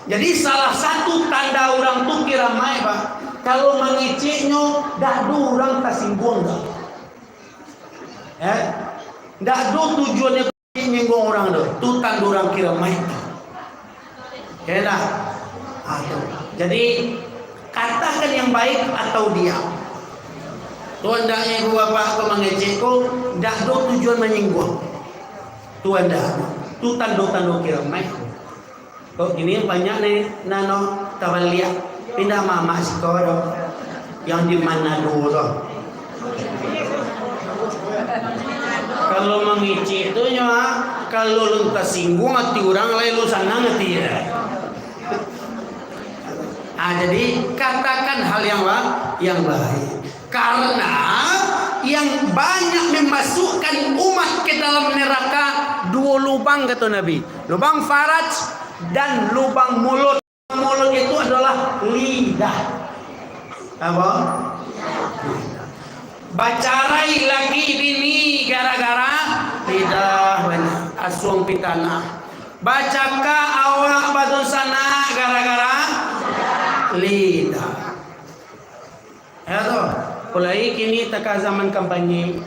Jadi salah satu tanda orang tuh kiramai Pak, kalau mengiciknya dah do orang tersinggung dah. Dah do tujuannya menyinggung orang dah. Tu tanda orang kiramai. Dah. Jadi katakan yang baik atau diam. Tuan hendaknya ibu bapak kau mengecekku, dah do tujuan menyinggung. Tuan dah. Tu tanda-tanda kiramai. Kok ini banyak nih nano tawalia pindah mama sekolah yang di mana dulu. Kalau mengici itu kalau lu tersinggung hati orang lain lu senang hati ya. Jadi katakan hal yang baik. Karena yang banyak memasukkan umat ke dalam neraka dua lubang kata Nabi. Lubang faraj dan lubang mulut. Mulut itu adalah lidah. Apa? Bacarai lagi bini gara-gara lidah asuang pitana. Bacaka awak badun sana gara-gara lidah. Ya toh. Mulai kini teka zaman kampanye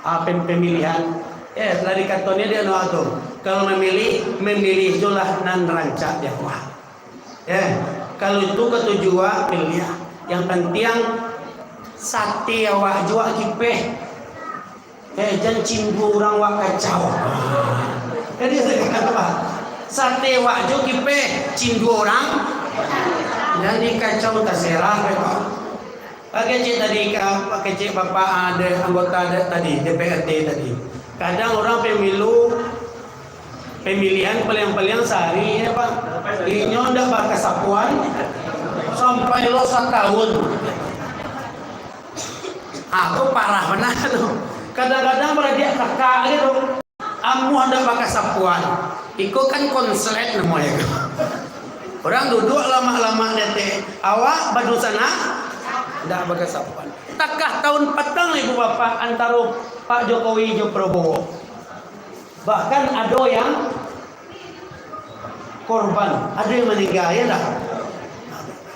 pemilihan. Lari katanya dia no atau kalau memilih itulah nan rancak dia wah. Kalau itu ketujuan pilih. Yang penting sate awak jua kipeh. Jangan cimbu orang wak kacau. Jadi saya kata apa? Sate awak jua kipeh cimbu orang. Jadi kacau terserah mereka. Pakai cik tadi, pakai cik bapak ada anggota tadi DPRD tadi. Kadang orang pemilihan paling sehari ya Pak. Ini ndak pakai sapuan sampai lo 1 tahun. Aku parah benar tuh. Kadang-kadang pada dia kakak gitu. Amu ndak pakai sapuan. Iko kan konslet namanya. Orang duduk lama-lama nete. Awak badu sana ndak pakai sapuan. Takah tahun petang ibu bapak antara Pak Jokowi dan Prabowo. Bahkan ada yang korban, ada yang meninggal ya dah.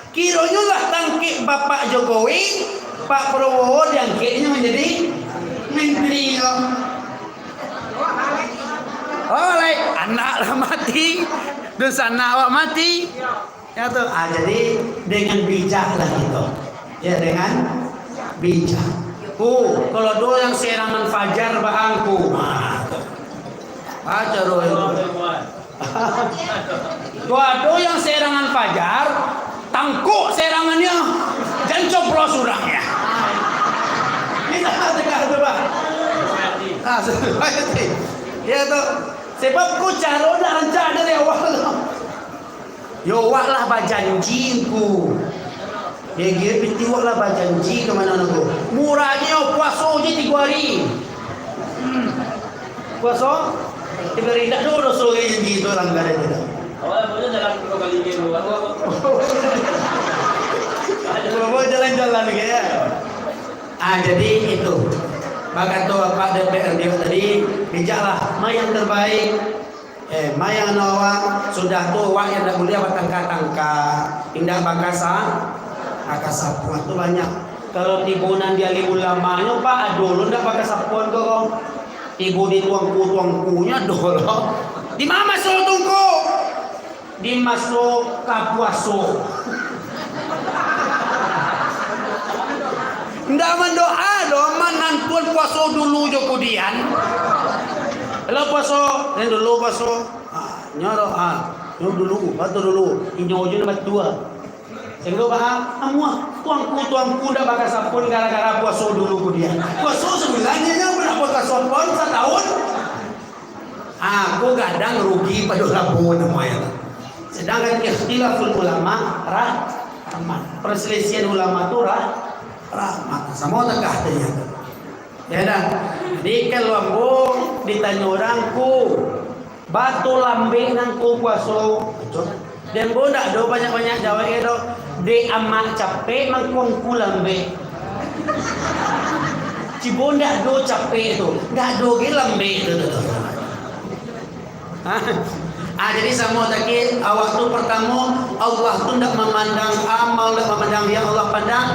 Kiranya lah tangkik Bapak Jokowi, Pak Prabowo diangkitnya menjadi menteri. Oleh anak lah mati, dosa anak awak mati. Ya tuh. Jadi dengan bijak lah gitu. Ya dengan bijak. Kalau dua yang serangan fajar bahangku. Baca doa itu. Dua yang serangan fajar, tangkuk serangannya, dan coplos orangnya. Kita tegak tu Pak. Ya tu. Sebab ku cara dah rancang dari awal. Yo wak lah bajanjiku. Ya kira piti wak lah bajanji ke mana nak? Murahnya puasa je 3 hari. Puasa 3 hari tak ada dosa janji tu langgar dia. Awak boleh jalan 2 kali ke dulu. Bawa jalan-jalan lagi ya. Jadi itu. Maka tu Pak DPRD tadi bijaklah yang terbaik. Yang awak sudah tu awak yang dah boleh awak tangka-tangka. Indah bakasa. Sapuan tu banyak. Kalau tibunan dia alim ulamanya Pak dulu ndak pakai sapuan kau. Ibu dituangku-tuangkunya dulu. Di mana masuk tungku? Dimasuk kapuaso. Ndak mendoa dong, manantuan puasa dulu jo kemudian. Kalau puasa, yang dulu puasa. Nyoro dulu, batu dulu. Inyo jo nama tua. Sehingga bahas, tuangku dah pakai sabun gara-gara puasa dulu kemudian. Puasa sebenarnya yang pakai sabun 1 tahun. Aku kadang rugi pada sabun namanya. Sedangkan ikhtilaful ulama rahmat. Perselisihan ulama itu rahmat. Semua tegak ternyata. Ya dah. Jadi kalau aku ditanya orangku, batu lambing nangku puasa. Dan bo ndak do banyak-banyak jawab itu de amak capek mangkongku lambe. Cibo ndak do capek itu. Ndak do ge lambe itu. Jadi sama tadi awak tu pertama Allah tu tidak memandang amal, tidak memandang yang Allah pandang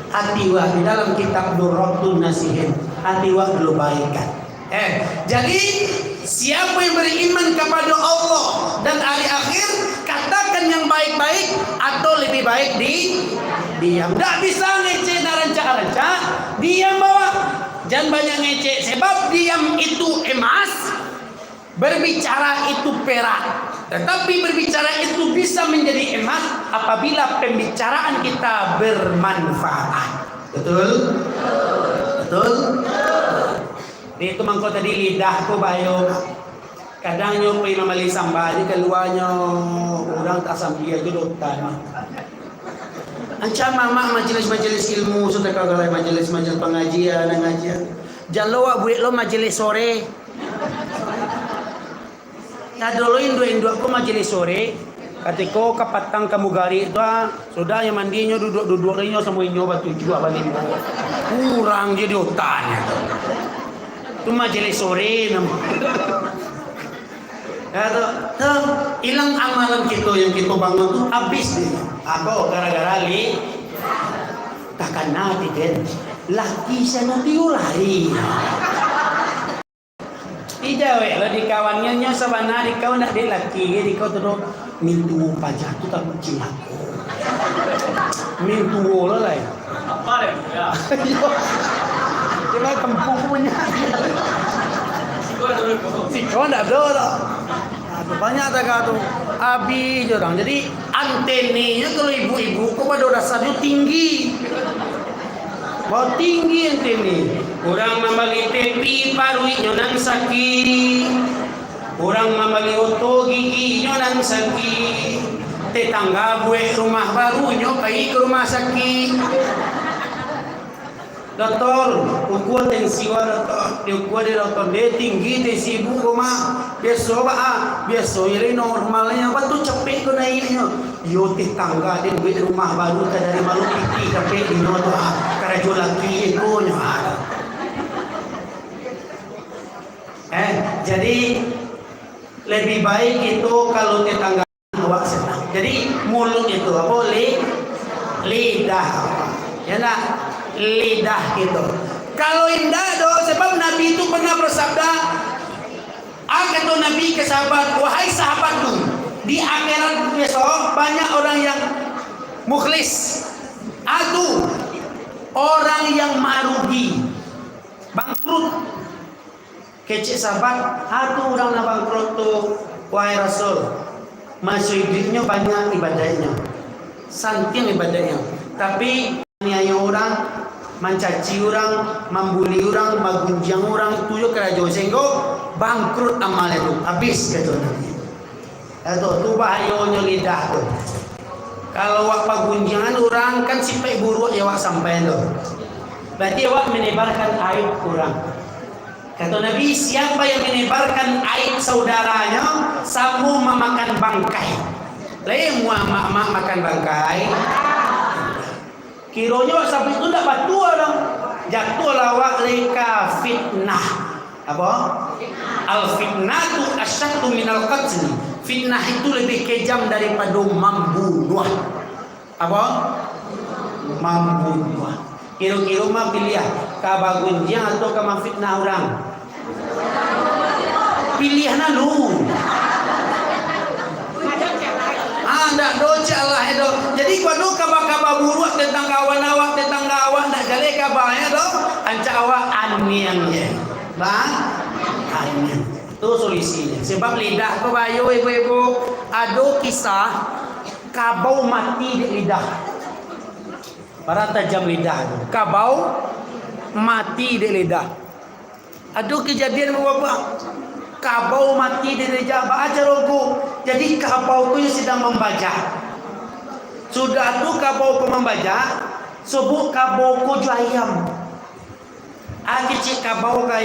hati wah di dalam kitab Durratun Nasihin hati wah dulu baikkan. Jadi siapa yang beriman kepada Allah dan hari akhir katakan yang baik-baik atau lebih baik diam. Tak bisa ngecek dan rancak-rancak, diam bawa. Jangan banyak ngecek sebab diam itu emas. Berbicara itu perak, tetapi berbicara itu bisa menjadi emas apabila pembicaraan kita bermanfaat. Betul? Betul? Itu mangko tadi lidahku bayo. Kadang nyo pe mamali samba di keluarnya orang tak sampai aja dotan. Anca mama majelis-majelis ilmu sudah kagalai majelis-majelis pengajian. Jangan lo buat lo majelis sore. Nah dulu induk aku majelis sore, ketika kapatang kamu gari itu sudah yang mandinya duduk rinyo semuanya batu juga balik kurang jadi otaknya. Itu majelis sore namanya. Hilang amalan kita yang kita bangun tuh habis nih. Aku gara-gara takkan nanti kan laki saya diulari. Ija we lah di kawannya nya sabana di kawan nak dia laki di kau tu mintu pajak tu tak kucing aku. Mintu lah lah. Apa le ya? Cuma kampung punya. Si kawan dah ada. Ada banyak tak tu. Abi je orang. Jadi anteninya kalau ibu-ibu kau pada dasarnya tinggi. Bau tinggi anteni. Orang membeli tepi parui nyonan sakit. Orang membeli oto gigi nyonan sakit. Tetangga buat rumah baru nyokai ke rumah sakit. Doktor, ukur tensi doktor, diukur di doktor dia tinggi tensi ibu rumah. Biasa ini normalnya apa tu capek tu naiknya. Yo tetangga dia buat rumah baru dari malu piti capek di noto karena jual lagi itu nyoha. Jadi lebih baik itu kalau tetangga awak senang. Jadi mulut itu apa? Lidah. Ya nak? Lidah itu. Kalau indah doh sebab Nabi itu pernah bersabda, kata Nabi ke sahabat, wahai sahabatku, di akhirat besok banyak orang yang mukhlis. Aku orang yang marugi, bangkrut. Kecik sahabat, aku orang nak bangkrut tu, wahai Rasul. Masuk hidupnya banyak ibadahnya, santiang ibadahnya. Tapi niaya orang, mencaci orang, membuli orang, magunjang orang, tujuh kerajaan sehingga bangkrut amal itu, habis kata Nabi. Itu tu bahayanya lidah tu. Kalau awak pagunjangan orang kan sipai buruk ya awak sampai tu. Berarti awak menebarkan aib orang. Kata Nabi, siapa yang menebarkan aib saudaranya, samu memakan bangkai. Lain mak makan bangkai. Kiranya sampai itu tak batu orang. Jatuh lawak leka fitnah. Apa? Al fitnah tu asyaddu minal qatl. Fitnah itu lebih kejam daripada membunuh. Apa? Membunuh. Kira-kira mah pilih kabagunjang atau kama fitnah orang. Pilih lu. Ndak doca lah itu. Jadi kalau kabar-kabar buruk tentang kawan awak, tetangga awak nak jale kabarnya tu, anca awak aniangnya. Aniang. Tu solusinya. Sebab lidah tu bayu ibu-ibu, ada kisah kabau mati di lidah. Para tajam lidah tu. Kabau mati di lidah. Ada kejadian bapak. Kabau mati di lidah. Baca roku. Jadi kabau ku sedang membaca. Sudah tu kabau ku membaca. Sebut kabau ku ju ayam. Kecik kabau ke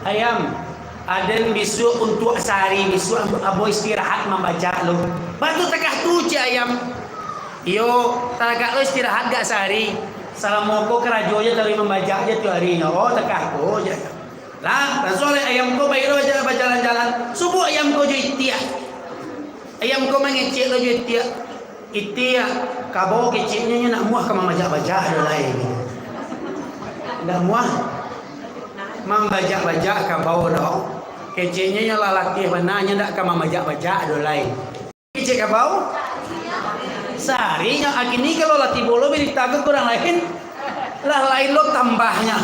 ayam. Ada bisu untuk sehari. Bisu abo istirahat membaca lo. Batu tekah tu je ayam. Yo, tagak lo istirahat gak sehari. Salam moko kerajonya dari membaca aja tu harinya. Oh tekah ku je. Lah, Rasul ayam ko bayro jalan-jalan. Subuh ayam ko jo itia. Ayam ko mengecek lo jo itia. Itia kabo keceknya nak muah ke baca-baca lain. Nak muah membaca-baca kabo dong. Keceknya lalaki benarnya nak ke baca-baca lain. Kecek kabo seharinya akini kalau latih bolo berita ke kurang lain lah lain lo tambahnya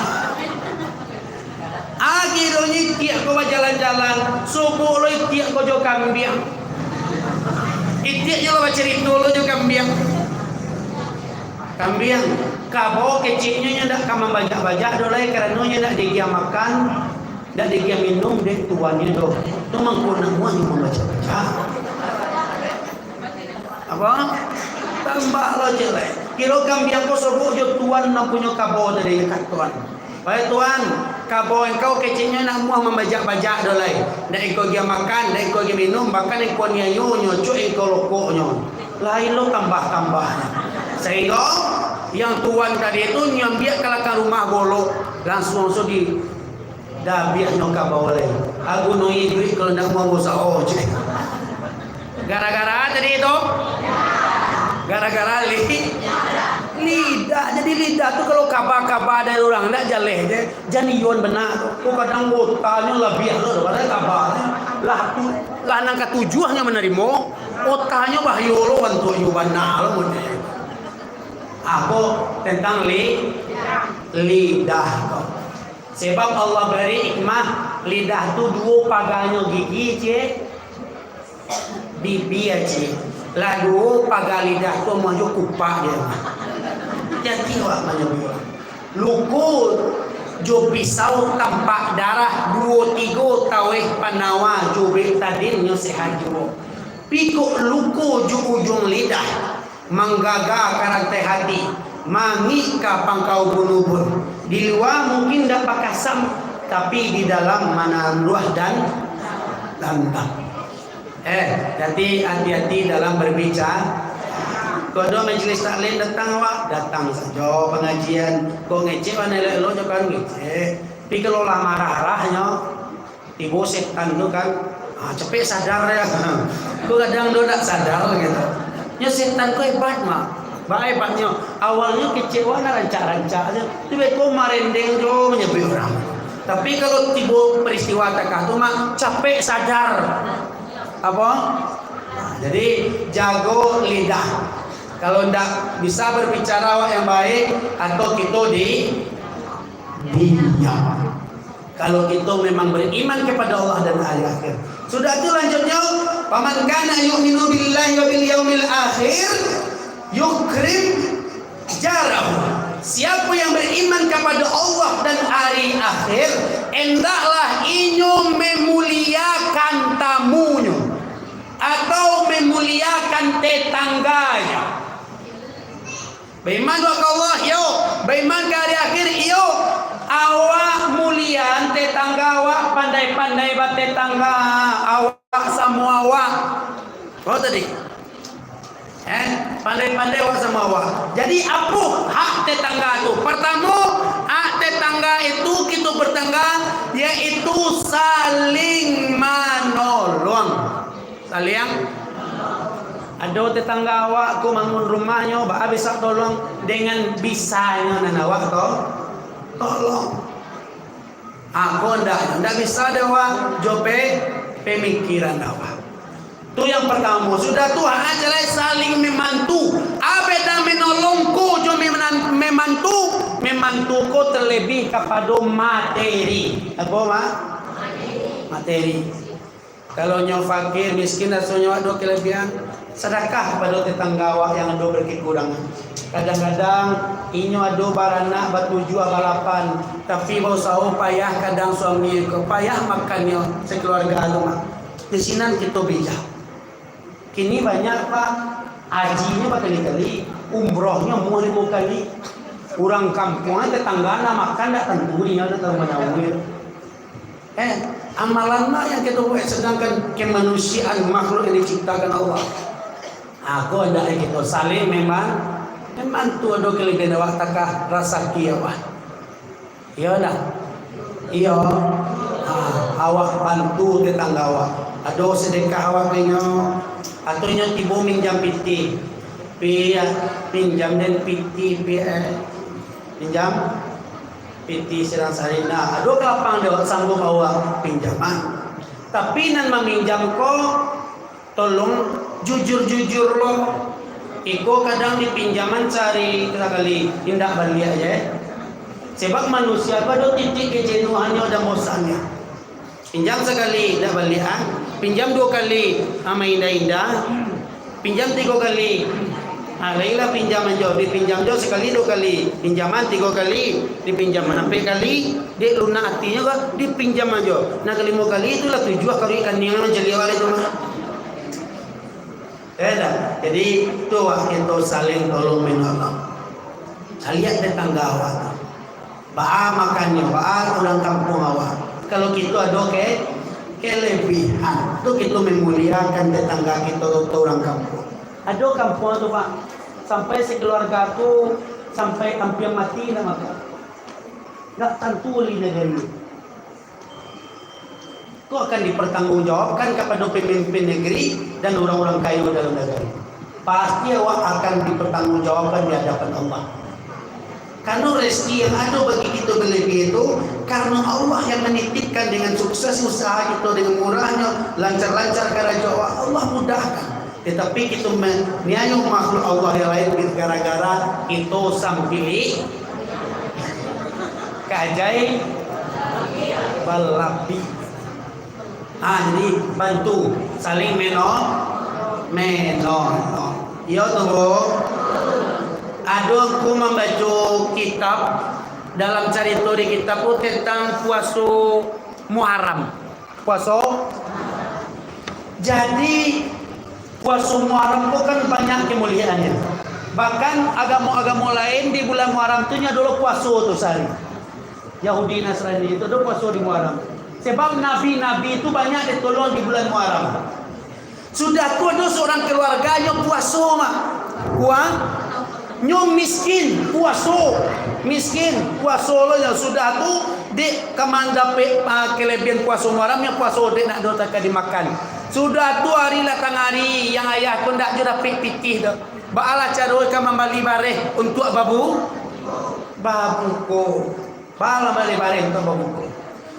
akhirnya tiap kau jalan-jalan subuh lo tiap kau jo kambing tiap lo cerita lo jo kambing kabo kecilnya ndak kama bajak-bajak do lain karena ndak digia makan ndak digia minum deh tuannya do tu mangkuna muah yang membaca-baca apa tambah lo jelek kilo kambing ko sobo jo tuan na punya kabo dari kat tuan baik tuan kabo engkau kecilnya nak muah membajak-bajak dolai dak engkau dia makan dak engkau dia minum bahkan engkau nyayo nyoco engkau lokoknya lain lo tambah-tambahnya sehingga yang tuan tadi itu nyambiak kalakan rumah bolo langsung di dabiak nyoka boleh aku noi duit kalau ndak mau usah ojek gara-gara tadi itu gara-gara lidah. Jadi lidah tuh kalau kabar-kabar dari orang ndak jaleh je janion benar tuh kadang otaknya lebih lo daripada kabar lah nangka tujuannya menerima otaknya bahyolo untuk benar lo aku tentang lidah kau sebab Allah beri hikmah lidah tuh dua paganya gigi je bibi aja lalu pagar lidah tu maju kupak dia jadi awak menyebut luku jo pisau tampak darah 2-3 taweh panawa jo betadinnya sehat jo pikuk luku jo ujung lidah menggaga karantai hati mangi ka pangkau bunubun di luar mungkin dapat kasam tapi di dalam mana luah dan lantang jadi hati-hati dalam berbicara. Kalau majelis taklim datang awak datang saja pengajian. Kau ngecek mana lo jangan ngecek. Tapi kalau lah marah-marahnya ibu setan tu kan, cepet sadar ya. Kau kadang tu tak sadar gitu. Nya setan kau hebat mah. Hebatnya awalnya kecewa na rancak-rancak aja. Tiba kau marendeng jo menyebut orang. Tapi kalau tiba peristiwa takah tu mah capek sadar. Apa? Jadi jago lidah. Kalau ndak bisa berbicara yang baik atau kita diam. Kalau kita memang beriman kepada Allah dan hari akhir. Sudah itu lanjutnya, faman kana yu'minu billahi wa bil yaumil akhir yukrim jarahu. Siapa yang beriman kepada Allah dan hari akhir, hendaklah inyo memuliakan tamunya atau memuliakan tetangganya. Beriman kepada Allah, yo. Beriman ke hari akhir, yo. Awak mulian tetangga awak, pandai-pandai buat tetangga awak semua awak. Oh tadi, pandai-pandai awak sama awak. Jadi apa hak tetangga itu? Pertama, hak tetangga itu kita bertangga, yaitu saling menolong. Saling. Ada tetangga awak ku bangun rumahnya, ba bisa tolong dengan bisanya nan awak tolong. Aku ndak bisa dewa jope pemikiran awak. Itu yang pertama. Sudah Tuhan aja saling membantu. Abeda menolongku jo membantuku terlebih kepada materi. Apa mak? Materi. Kalau nyawa fakir miskin atau nyawa ada kelebihan, sedekah kepada tetangga awak yang ada berkekurangan. Kadang-kadang inyo ada baranak batuju balapan, tapi bau sahu payah kadang suami ke payah makannya sekeluarga rumah. Di sini kita bijak. Kini banyak pak hajinya berkali-kali, umrohnya mau 5 kali. Orang kampungnya tetanggana makan tak tentu dia ada tahu mana umur. Amalan mak yang kita buat sedangkan kemanusiaan makhluk yang diciptakan Allah. Aku ada kita saling memang tu ada kelebihan awak takah rasa kiawah. Ya dah. Iya. Awak bantu tetangga awak. Ado sedekah awak inyo. Atau inyo tibo minjam piti. Pinjam dan piti pinjam piti serang sarina. Ado kelapang dia sanggup awak pinjaman. Tapi nan meminjam ko tolong jujur-jujur lo. Iko kadang dipinjaman cari kali tindak balik aja. Sebab manusia pada titik kejenuhannya dan bosannya. Pinjam sekali dah balik, pinjam 2 kali main indah-indah, pinjam 3 kali. Lailah pinjaman jauh, dipinjam jauh sekali 2 kali, pinjaman 3 kali, dipinjaman sampai kali, dia lunak hatinya kok dipinjam aja. Nah kelima kali itulah tujuan kalau ikan yang menjadi awal itu mah. Jadi itu kita saling tolong menolong. Lihat tetangga awak, makannya, orang kampung awak. Kalau kita ada kelebihan, itu kita memuliakan tetangga kita atau orang kampung. Ada kampung itu Pak, sampai sekeluarga tu sampai hampir mati nama Pak. Nggak tantuli negeri. Itu akan dipertanggungjawabkan kepada pemimpin negeri dan orang-orang kaya dalam negeri. Pasti awak akan dipertanggungjawabkan di hadapan Allah. Karena rezeki yang ada bagi kita berlebih itu karena Allah yang menitipkan dengan sukses usaha kita dengan murahnya, lancar-lancar kerja Allah mudahkan. Tetapi kita menyayangi makhluk Allah yang lain gara-gara itu sampili kajai balabi. Jadi bantu saling menolong. Iya tuh. Aku membaca kitab dalam cerita di kitab itu tentang puasa Muharram. Jadi puasa Muharram itu kan banyak kemuliaannya. Bahkan agama-agama lain di bulan Muharram itu dulu puasa tuh sehari. Yahudi Nasrani itu dulu puasa di Muharram. Sebab nabi-nabi itu banyak ditolong di bulan Muharram. Sudah tu ada seorang keluarganya puasa mah. Nyom miskin puasa lo yang sudah tu dek kemandape kelebihan puasa Muharramnya puasa dek nak do tak dimakan. Sudah tu hari latang hari yang ayah tu ndak jura pitih dah. Baala cara ka membali bareh untuk babuko. Baala bali bareh untuk babuko.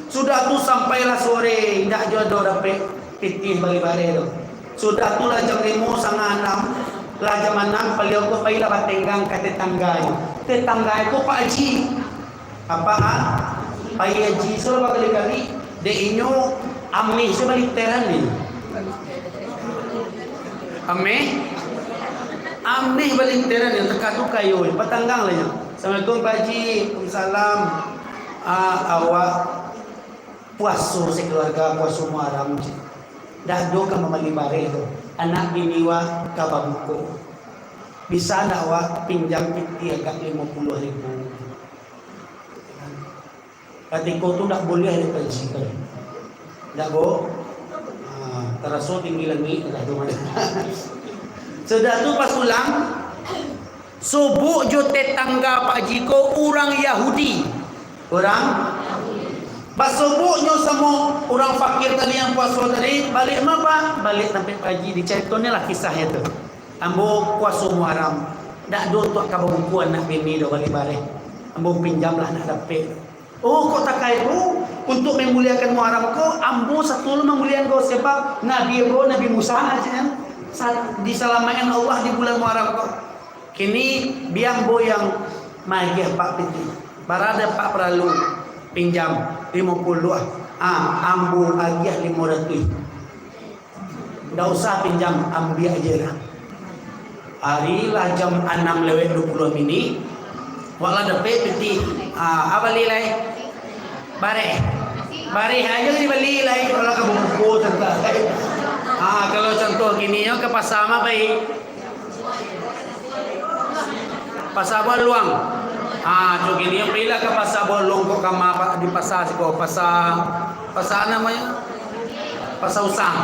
Sudah tu sampailah sore ndak jodoh dapat pitih bali bareh tu. Sudah tu lah jam 5:30 lah jam 6 beliau ko pailah batenggang ka tetangga itu Pak Haji apa Pak Haji so kali-kali de inyo ami so balik teran ni ami balik teran ni tekatu kayo patanggang lah nya. Assalamualaikum Pak Haji. Waalaikumsalam. Awak puasa sekeluarga puasa Muharram dah do ka mamali bare tu anak biniwa ka babuko bisa nak awak pinjam piti agak 50.000. Katiko tu tak boleh ada pensiun. Tak bo. Teraso tinggi lagi tak ada mana. Sudah tu pas pulang subuh jo tetangga Pak Jiko orang Yahudi. Pas subuhnya semua orang fakir tadi yang puasa tadi balik apa? Balik sampai pagi diceritakan lah kisahnya tu. Ambo puasa Muharram. Dak do tok ka buku anak bini do balik bare. Ambo pinjamlah nak dapat. Oh kok tak kaya tu untuk memuliakan Muharram ko ambo satu memuliakan ko sebab Nabi Musa aja diselamakan Allah di bulan Muharram ko. Kini biambo yang magih Pak Piti. Barada Pak Pralu pinjam 50 ambo agiah 500. Ndak usah pinjam, ambil aja lah. Harilah jam 6:20 minit. Wala dapat piti. Abalilai. Bare aja dibeli lai kalau ke buku tentang. Kalau contoh gini ke pasar mah baik. Pasar Luang. Tu gini bila ke pasar Bolong kok kama di pasar siko pasar namanya pasar Usang.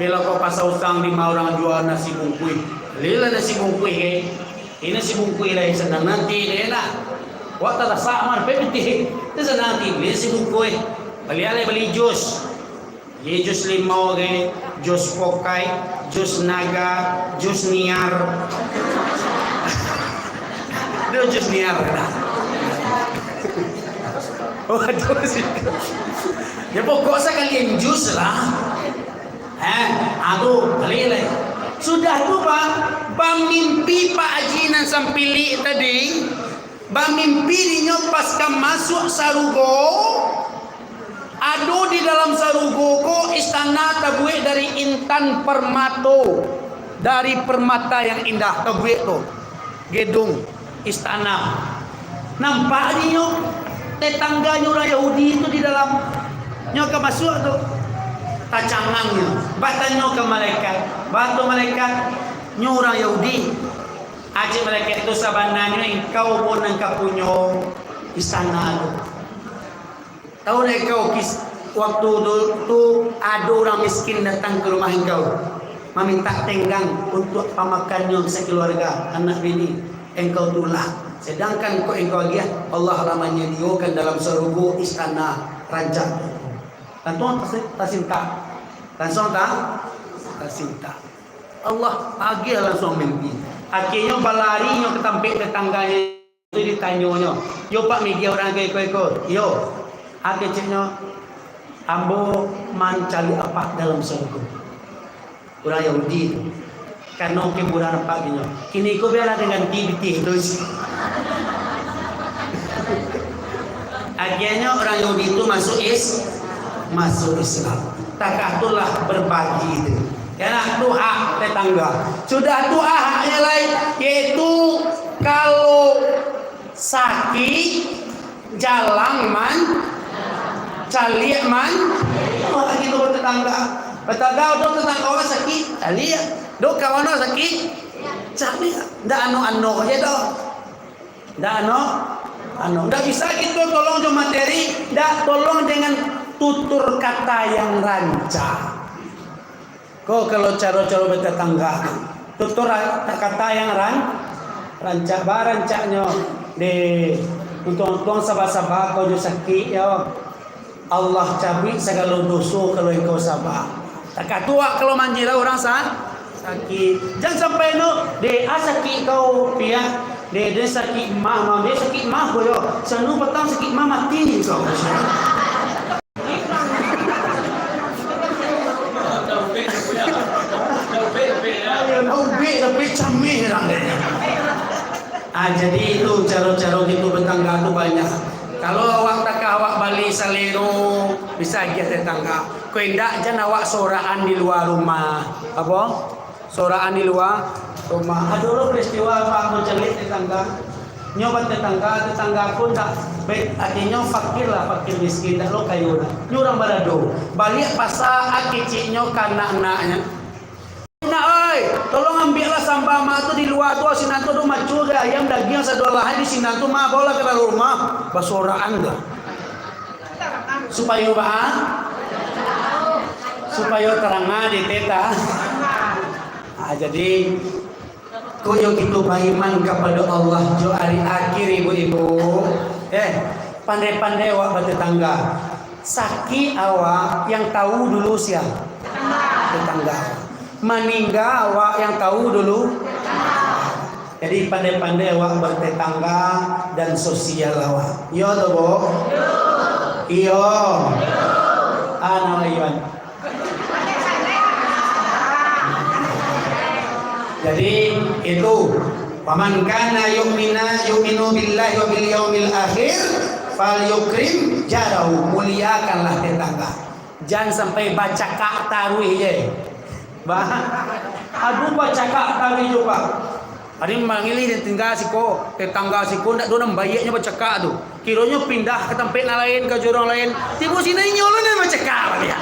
Bila kok pasar Usang di mau orang jual nasi bungkui. Lila nasi bungkui ini nasi bungkui lah senang nanti dia nak. Wak tak sama pepiti. Itu senang beli si buku beli alai beli jus. Ye jus limau ke, jus pokai, jus naga, jus niar. Dia jus niar kan? Waduh sih. Ya pokoknya kalian jus lah. Aduh, beli lah. Sudah tuh Pak, mimpi Pak Ajinan Sampili tadi, mimpi dinyo pas masuk Sarugo, aduh di dalam Sarugo ko istana tabuik dari intan permato, dari permata yang indah tabuik tuh, gedung istana. Nampak dinyo tetangganya orang Yahudi itu di dalam, nyoka masuk tuh. Tacangangnya, batanya ke malaikat, batu malaikat nyurang Yahudi. Aja malaikat itu sabananya engkau pun engkau punya istana itu. Tahu tak kau waktu itu ada orang miskin datang ke rumah engkau, meminta tenggang untuk pemakannya sekeluarga anak bini, engkau tolak. Sedangkan engkau dia Allah lamanya diokan dalam serugu istana raja. Tentu tersinta, langsung tersinta. Allah pagi langsung mimpi. Akhirnya balarinya ke tempat tetangganya itu ditanyanya. Yo Pak Migi orang ke ikut. Yo, akhirnya ambo mencari apa dalam surga. Orang Yahudi. Karena keburan apa gini. Kini kau biarlah dengan tibiti itu. Akhirnya orang Yahudi itu masuk Islam. Takatulah berbagi itu. Karena doa tetangga. Sudah doa haknya lain, yaitu kalau sakit jalan man, calik man, oh gitu tetangga. Tetangga udah tetangga orang sakit, calik. Dok kawan orang sakit, calik. Ndak anu aja dok. Ndak anu. Ndak bisa gitu tolong cuma materi, ndak tolong dengan tutur kata yang rancak. Kok kalau cara-cara bertetangga, tutur kata yang rancak, rancaknya di untung sabar-sabar kau jo sakit ya. Allah cabut segala dosa kalau engkau sabar. Tak tua kalau manjira orang sakit. Jangan sampai no de sakit kau pia, de sakit mah, de sakit mah kau yo. Sanu petang sakit mah mati ni kau. Tapi camih jadi itu cara-cara gitu bertangga itu banyak. Kalau awak tak awak balik salero bisa aja tetangga. Kau indak jangan awak soraan di luar rumah. Apa? Soraan di luar rumah. Ada orang peristiwa apa aku celit tetangga. Nyoba tetangga pun tak baik. Artinya fakir lah, fakir miskin. Tak lo kayu lah. Nyurang balado. Balik pasal akiciknya kanak-anaknya. Tolong ambillah sampah mak tu di luar tu sinantu tu macul ke ayam daging sadua lahan di sinantu mak bola ke dalam rumah basoraan dah supaya terang di teta. Jadi koyo gitu beriman kepada Allah jo hari akhir ibu-ibu. Pandai-pandai awak bertetangga. Sakit awak yang tahu dulu siapa? Tetangga. Meninggal awak yang tahu dulu. Jadi pandai-pandai awak bertetangga dan sosial awak. Iya toh, Bo? Iya. Nama Iwan. Jadi itu paman kana yu'minu billahi wa bil yaumil akhir falyukrim jarahu, muliakanlah tetangga. Jangan sampai baca kak taruih je. Aduh baca kak taruih juga. Ada yang mangili tetangga siko ndak donam bayaknya baca kak tu. Kiranya pindah ke tempat lain ke jurang lain. Tiba sini nyolong dan baca kak dia.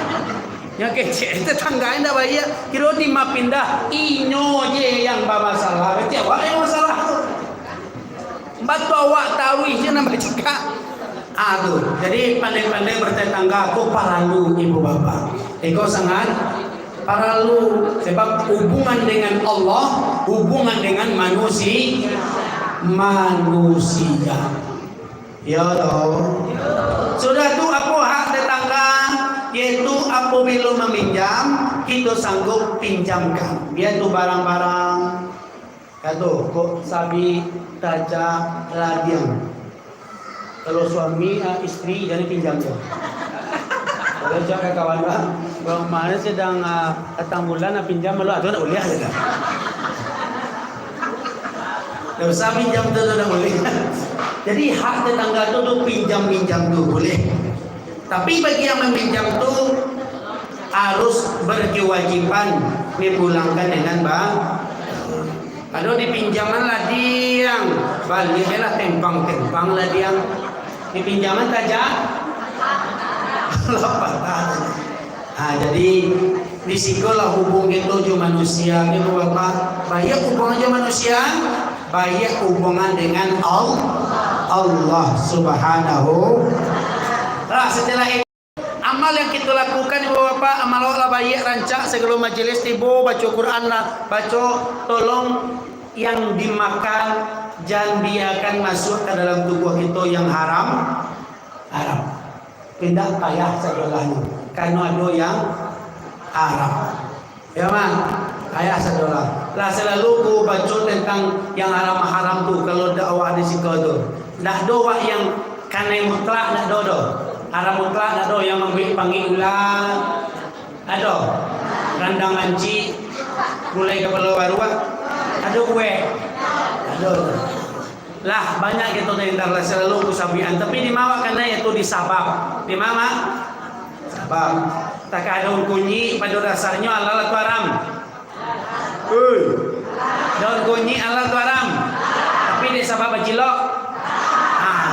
Yang kecil tetangga ndak bayak. Kira di ma pindah inyo je yang bermasalah. Berarti awak yang masalah tu. Batu awak taruih je nak baca kak. Aduh, jadi pandai-pandai bertetangga aku paralu ibu bapa. Eko sangat paralu sebab hubungan dengan Allah, hubungan dengan manusia. Ya toh. Sudah tu apa hak tetangga, yaitu apabila meminjam kita sanggup pinjamkan. Dia tu barang-barang kata kok sabi taja ladiang. Kalau suami istri jadi pinjam tu. Kalau cakap kawan bang mana sedang datang bulan pinjam malu atau nak boleh ada. Tak usah pinjam tu tak boleh. Jadi hak tetangga tu pinjam tu boleh. Tapi bagi yang meminjam tu harus berkewajiban dipulangkan dengan bang. Kalau dipinjaman lah diang, baliklah tempang lah diang. Dipinjaman saja. Jadi disikolah hubung itu jo manusia gitu Bapak. Baik hubungan jo manusia, baik hubungan dengan Allah Subhanahu. Nah, setelah itu amal yang kita lakukan Ibu Bapak, amal Allah baik rancak sebelum majelis tiba baca Quran lah, baca tolong yang dimakan jangan biarkan masuk ke dalam tubuh kita yang haram. Tidak payah sebelahnya karena ada yang haram. Ya man, payah sebelah. Lah selalu ku baca tentang yang haram tu kalau dakwah di situ tu. Dah doa yang kanai mutlak nak do. Haram mutlak nak do yang panggil ulang. Ada randang anci mulai kepala baru ada kue. Ada. Lah banyak kita tentang selalu kusabian tapi di mawa karena itu disabab di mama sabab tak ada kunyi pada dasarnya Allah tu haram. Daun kunyi Allah tu haram tapi disabab bacilok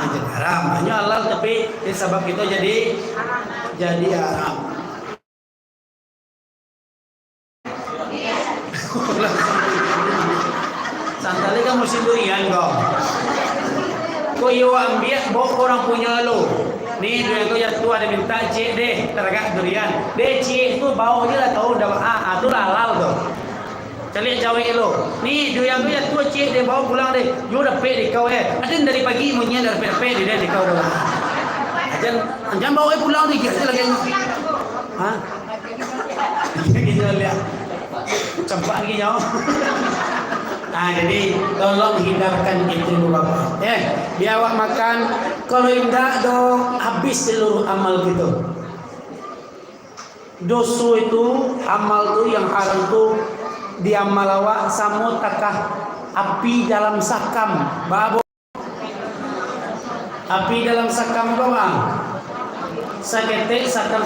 jadi haram hanya Allah tapi disabab kita jadi haram. Santali kan musim durian kau. Kau yo ambil bawa orang punya lo. Ni durian kau ya tu ada minta cik deh teragak durian. Deh cik tu bawa je lah tahu dah tu halal tu. Calik jawa lo. Ni durian kau ya tu cik deh bawa pulang deh. Yo dapat di kau Ada dari pagi munyi dari dapat di kau dah. Jangan bawa pulang ni kita lagi. Kita lihat. Campak lagi jauh. Jadi tolong hindarkan itu Bapak. Biar awak makan. Kalau tidak habis seluruh amal kita. Dosa itu amal tu yang haram tu diamal awak sama takah api dalam sakam. Babo. Api dalam sakam bawang. Sakete sakam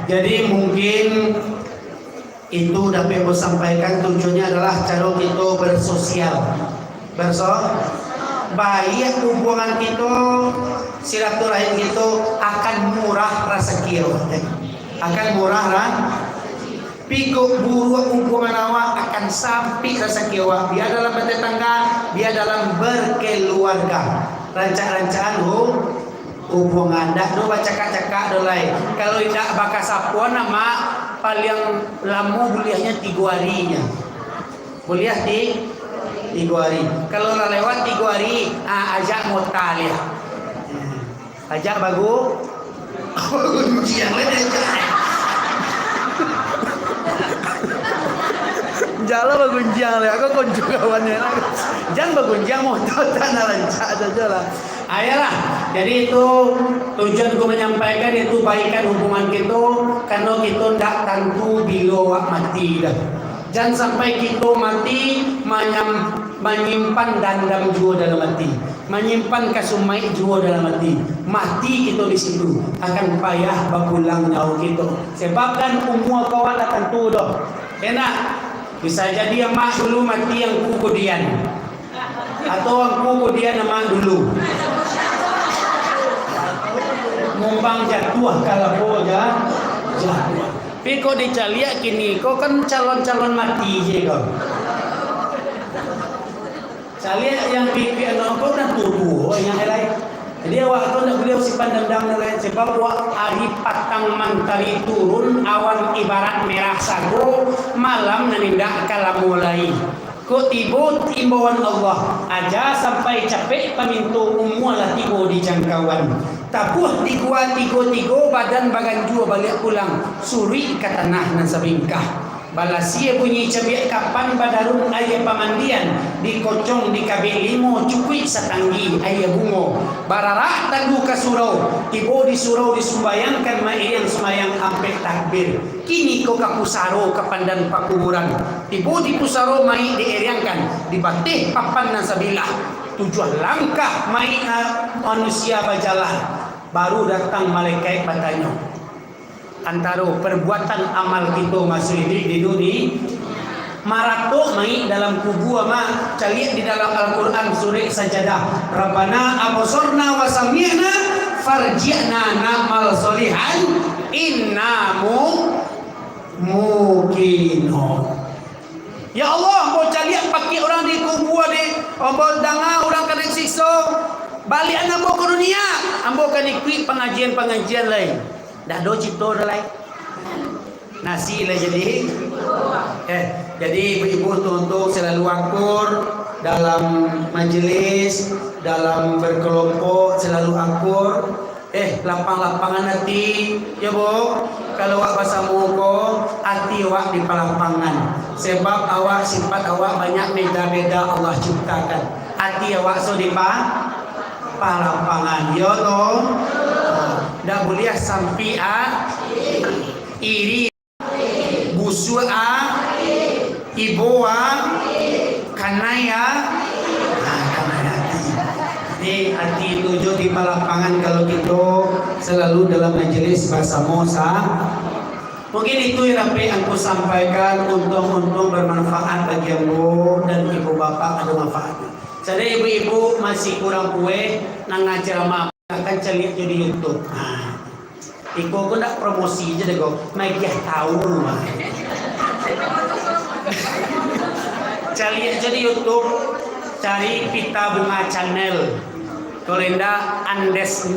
jadi mungkin itu dapat saya sampaikan tujuannya adalah cara kita bersosial. Baik hubungan kita, silaturahim kita akan murah rezeki. Akan murah lah. Pikuk buruk hubungan awak akan sampai rezeki awak. Biar dalam bertetangga, biar dalam berkeluarga. Rancang-rancangan hubungan dah do cakap-cakap do lain. Kalau tidak bakas apa nama paling lama kuliahnya 3 harinya. Kuliah di 3 hari. Kalau dah lewat 3 hari, ajak mutaliah. Ajak bagus. Ujian lah Jala bagunjang lah, aku kunjung kawannya. Jangan bagunjang motor tanah rancak saja lah. Ayolah, jadi itu tujuanku menyampaikan itu baikan hubungan kita karena kita tidak tentu bila mati dah. Jangan sampai kita mati menyimpan dendam juga dalam hati, menyimpan kasumai juga dalam hati. Mati kita di situ akan payah berpulang jauh kita. Sebab kan umur kawan tak tentu dah. Enak. Bisa jadi yang mak dulu mati yang kemudian atau yang kemudian nama dulu mumbang jatuh kalau jatuh. Tapi kau dicaliak kini kau kan calon-calon mati je kau. Caliak yang pipi anak kau dah tua yang lain. Jadi awak tu nak beliau simpan dendam lain sebab awak hari patang mantari turun awan ibarat merah sago malam nanindak kala mulai. Kok tiba imbauan Allah aja sampai capek pamintu umualah tiba di jangkauan. Tapuh tiga badan bagan jua balik pulang suri ke tanah nan sabingkah. Balasia bunyi cabiak kapan badarun ayah pamandian dikocong di kabel limo cukui satanggi ayah bungo bararak tanggu ke surau tibo di surau disumbayangkan maiyang semayang ampe takbir kini kau ke pusaro ke pandan pakuburan tibo di pusaro mai dieriangkan dibatih papan nasabilah tujuan langkah mai manusia berjalan baru datang malaikat bertanya antara perbuatan amal kita masih di dunia marato mai dalam kubu ama cari di dalam Al-Quran surah Sajadah Rabbana absorna wa sami'na farji'na na'mal solihan innamu muqinun. Ya Allah, mau cari pakai orang di kubu di obol danga orang kena siksa balik anak mau ke dunia ambo kan ikut pengajian lain. Dah do cipto dah lain. Nasi lah jadi. Jadi ibu-ibu untuk selalu akur dalam majelis, dalam berkelompok selalu akur. Lapang-lapangan hati, ya bu. Kalau awak bahasa muko, hati awak di pelapangan. Sebab awak sifat awak banyak beda-beda Allah ciptakan. Hati awak so di pelapangan, ya toh. Dah boleh sampai iri busuk ibu kanaya ini hati tujuh di lapangan kalau kita selalu dalam majelis bahasa Mosa. Mungkin itu yang dapat aku sampaikan untung bermanfaat bagi ibu dan ibu bapak ada manfaatnya. Jadi ibu-ibu masih kurang kue nang ngajar akan cari jadi YouTube. Iko aku nak promosi je deh kau, magiah tahu rumah. Cari jadi YouTube, cari Pita Bunga Channel. Kalau indah Andes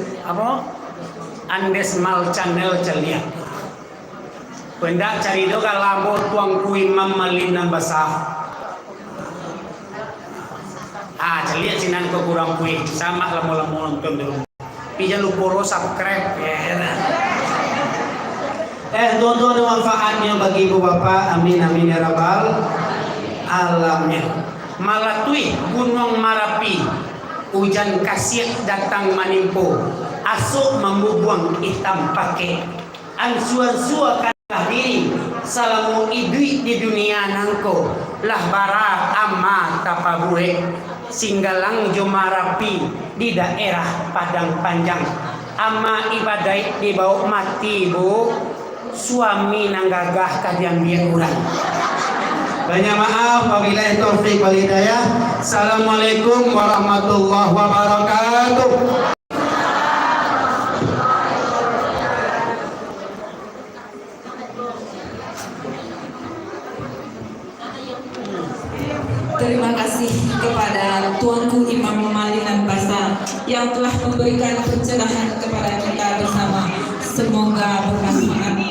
Mal Channel cari. Kalau indah cari do kalau tuang kui mamalinan basah. Cari sinan kau kurang kui, sama lama-lama nonton dulu. Jangan lupa subscribe ya. Tuan-tuan manfaatnya bagi ibu bapak, amin amin ya rabbal alamin. Malatui gunung Marapi, hujan kasih datang menimpa, asuk membubuang hitam pakai, ansua-ansua kalah diri, salamu idui di dunia nangko, lah bara amma tapabuhe, singgalang jo Marapi di daerah Padang Panjang, amma ibadah di bawah mati bu. Suami nang gagah kadian dia kurang. Banyak maaf, wabillahi taufik wal hidayah. Assalamualaikum warahmatullahi wabarakatuh. Terima kasih kepada Tuanku Imam Malinan Basa yang telah memberikan pencerahan kepada kita bersama. Semoga bermanfaat.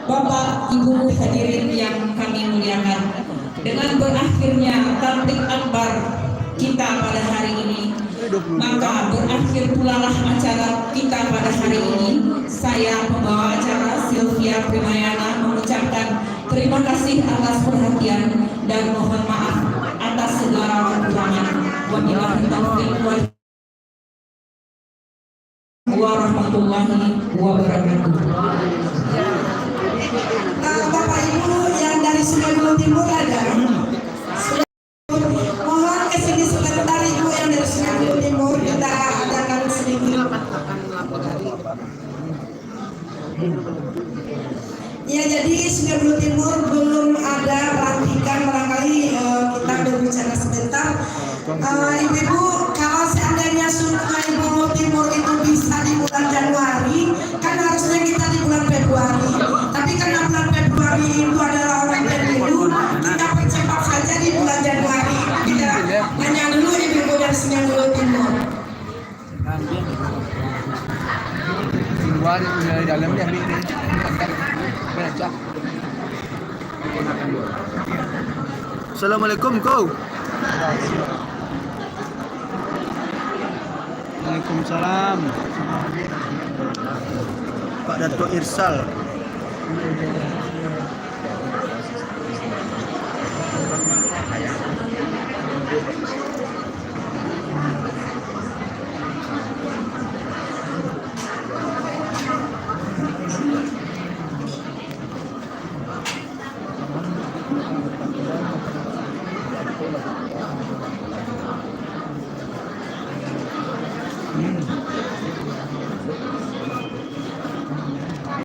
Bapak, Ibu hadirin yang kami muliakan, dengan berakhirnya tabligh akbar kita pada hari ini, maka berakhir pula lah acara kita pada hari ini. Saya pembawa acara Sylvia Primayana mengucapkan terima kasih atas perhatian dan mohon maaf atas segala kekurangan. Wabillahi taufiq warahmatullahi wabarakatuh. Bapak Ibu yang dari Sungai Buloh Timur ada. Mohon kesini sebentar Ibu yang dari Sungai Buloh Timur, kita adakan sedikit. Ya, jadi Sungai Buloh Timur belum ada pelantikan, barangkali kita berbicara sebentar. Ibu-ibu, kalau seandainya Sungai Buloh Timur itu bisa di bulan Januari, kan harusnya kita di bulan Februari. Tapi karena bulan Februari itu adalah orang pemilu, kita percepat saja di bulan Januari. Kita nanya dulu ibu-ibu dari Sungai Buloh Timur. Januari dari dalam dia ambil ni. Angkat. Baca. Assalamualaikum kau. Waalaikumsalam. Pak Dato Irsal.